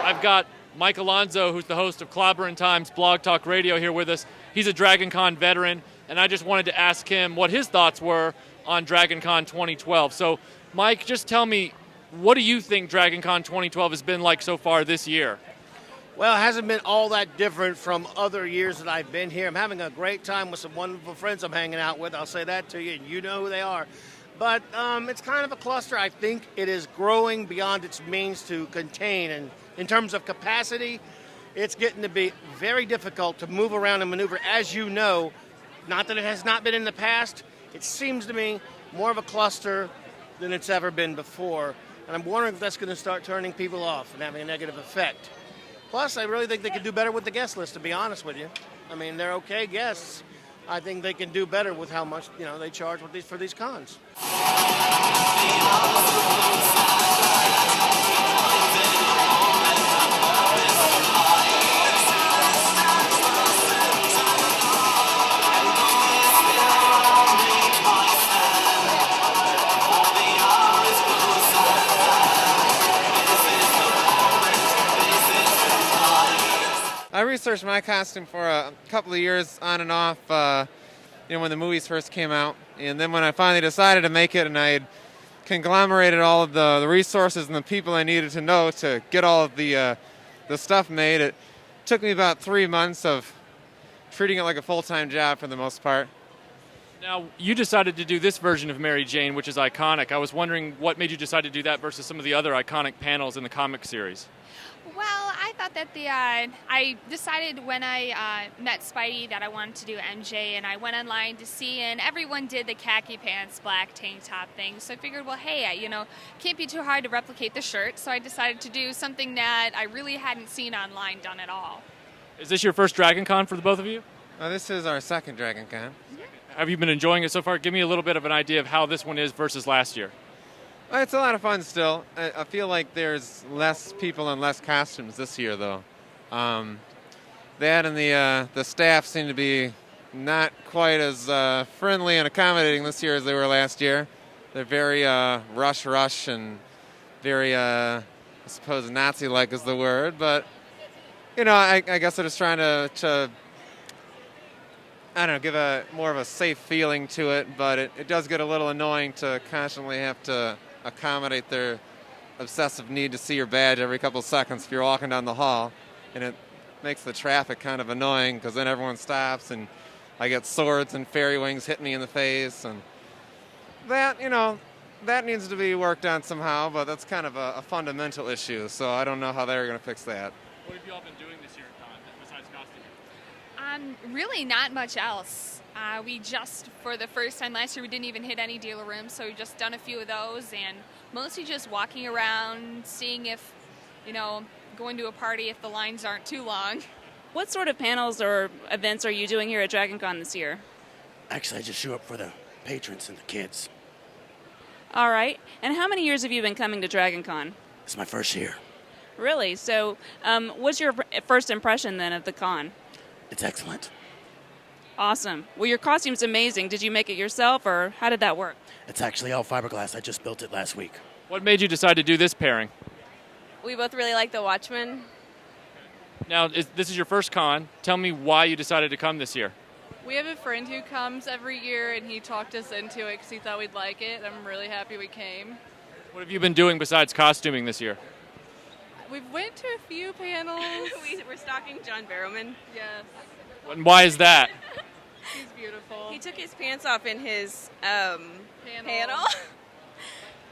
I've got Mike Alonzo, who's the host of Clobberin' Times Blog Talk Radio, here with us. He's a DragonCon veteran, and I just wanted to ask him what his thoughts were on DragonCon 2012. So, Mike, just tell me, what do you think DragonCon 2012 has been like so far this year? Well, it hasn't been all that different from other years that I've been here. I'm having a great time with some wonderful friends I'm hanging out with. I'll say that to you, and you know who they are. But it's kind of a cluster. I think it is growing beyond its means to contain. And in terms of capacity, it's getting to be very difficult to move around and maneuver. As you know, not that it has not been in the past, it seems to me more of a cluster than it's ever been before. And I'm wondering if that's going to start turning people off and having a negative effect. Plus, I really think they could do better with the guest list, to be honest with you. I mean, they're okay guests. I think they can do better with how much, they charge for these cons. I researched my costume for a couple of years on and off, when the movies first came out. And then when I finally decided to make it and I had conglomerated all of the resources and the people I needed to know to get all of the stuff made, it took me about 3 months of treating it like a full-time job for the most part. Now, you decided to do this version of Mary Jane, which is iconic. I was wondering what made you decide to do that versus some of the other iconic panels in the comic series. Well, I thought that I decided when I met Spidey that I wanted to do MJ, and I went online to see, and everyone did the khaki pants, black tank top thing. So I figured, well, hey, can't be too hard to replicate the shirt. So I decided to do something that I really hadn't seen online done at all. Is this your first DragonCon for the both of you? This is our second DragonCon. Have you been enjoying it so far? Give me a little bit of an idea of how this one is versus last year. It's a lot of fun still. I feel like there's less people and less costumes this year, though. That and the staff seem to be not quite as friendly and accommodating this year as they were last year. They're very rush and very, I suppose, Nazi-like is the word. But, I guess they're just trying to I don't know, give a more of a safe feeling to it. But it does get a little annoying to constantly have to accommodate their obsessive need to see your badge every couple of seconds if you're walking down the hall, and it makes the traffic kind of annoying because then everyone stops and I get swords and fairy wings hitting me in the face, and that needs to be worked on somehow, but that's kind of a fundamental issue, so I don't know how they're going to fix that. What have you all been doing this year at Con besides costuming? Really not much else. We just, for the first time last year, we didn't even hit any dealer rooms, so we've just done a few of those, and mostly just walking around, seeing if, going to a party if the lines aren't too long. What sort of panels or events are you doing here at DragonCon this year? Actually, I just show up for the patrons and the kids. All right. And how many years have you been coming to DragonCon? It's my first year. Really? So what's your first impression then of the con? It's excellent. Awesome. Well, your costume's amazing. Did you make it yourself, or how did that work? It's actually all fiberglass. I just built it last week. What made you decide to do this pairing? We both really like the Watchmen. Now, this is your first con. Tell me why you decided to come this year. We have a friend who comes every year, and he talked us into it because he thought we'd like it. I'm really happy we came. What have you been doing besides costuming this year? We've went to a few panels. We're stalking John Barrowman. Yes. And why is that? He's beautiful. He took his pants off in his panel.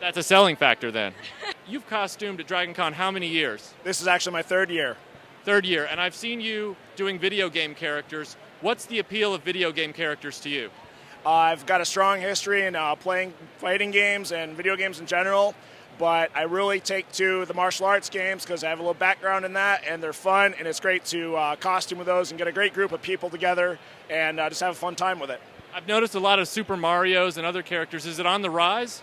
That's a selling factor then. You've costumed at DragonCon how many years? This is actually my third year. Third year, and I've seen you doing video game characters. What's the appeal of video game characters to you? I've got a strong history in playing fighting games and video games in general, but I really take to the martial arts games because I have a little background in that, and they're fun, and it's great to costume with those and get a great group of people together and just have a fun time with it. I've noticed a lot of Super Marios and other characters. Is it on the rise?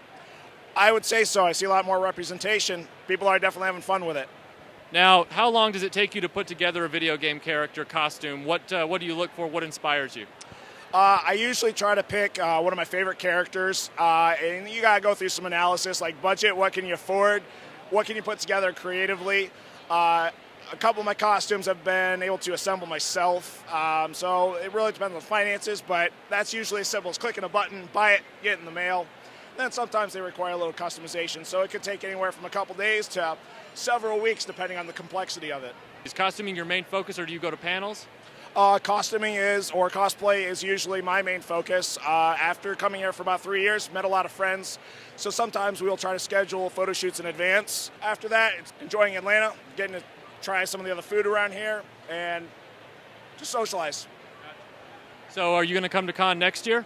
I would say so. I see a lot more representation. People are definitely having fun with it. Now, how long does it take you to put together a video game character costume? What do you look for? What inspires you? I usually try to pick one of my favorite characters, and you got to go through some analysis, like budget, what can you afford, what can you put together creatively. a couple of my costumes I've been able to assemble myself, so it really depends on the finances, but that's usually as simple as clicking a button, buy it, get it in the mail. Then sometimes they require a little customization, so it could take anywhere from a couple days to several weeks depending on the complexity of it. Is costuming your main focus, or do you go to panels? Costuming or cosplay is usually my main focus. After coming here for about 3 years, met a lot of friends, so sometimes we'll try to schedule photo shoots in advance. After that, it's enjoying Atlanta, getting to try some of the other food around here, and just socialize. So are you going to come to con next year?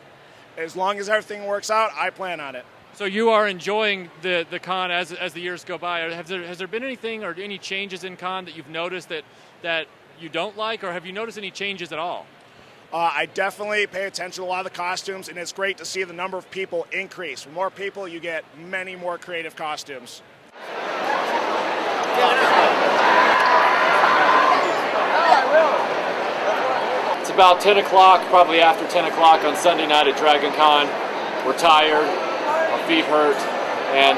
As long as everything works out, I plan on it. So you are enjoying the con as the years go by. Has there been anything or any changes in con that you've noticed that you don't like, or have you noticed any changes at all? I definitely pay attention to a lot of the costumes, and it's great to see the number of people increase. With more people, you get many more creative costumes. It's about 10 o'clock, probably after 10 o'clock on Sunday night at DragonCon. We're tired, our feet hurt, and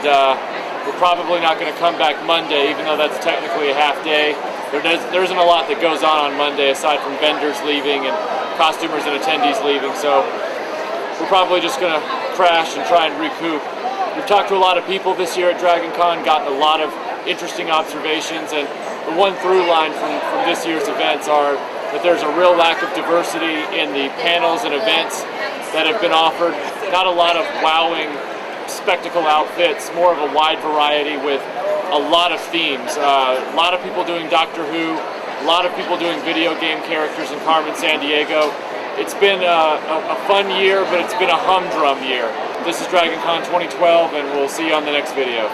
we're probably not going to come back Monday, even though that's technically a half day. There isn't a lot that goes on Monday aside from vendors leaving and costumers and attendees leaving, so we're probably just going to crash and try and recoup. We've talked to a lot of people this year at DragonCon, gotten a lot of interesting observations, and the one through line from this year's events are that there's a real lack of diversity in the panels and events that have been offered. Not a lot of wowing spectacle outfits, more of a wide variety with a lot of themes. A lot of people doing Doctor Who, a lot of people doing video game characters in Carmen Sandiego. It's been a fun year, but it's been a humdrum year. This is DragonCon 2012, and we'll see you on the next video.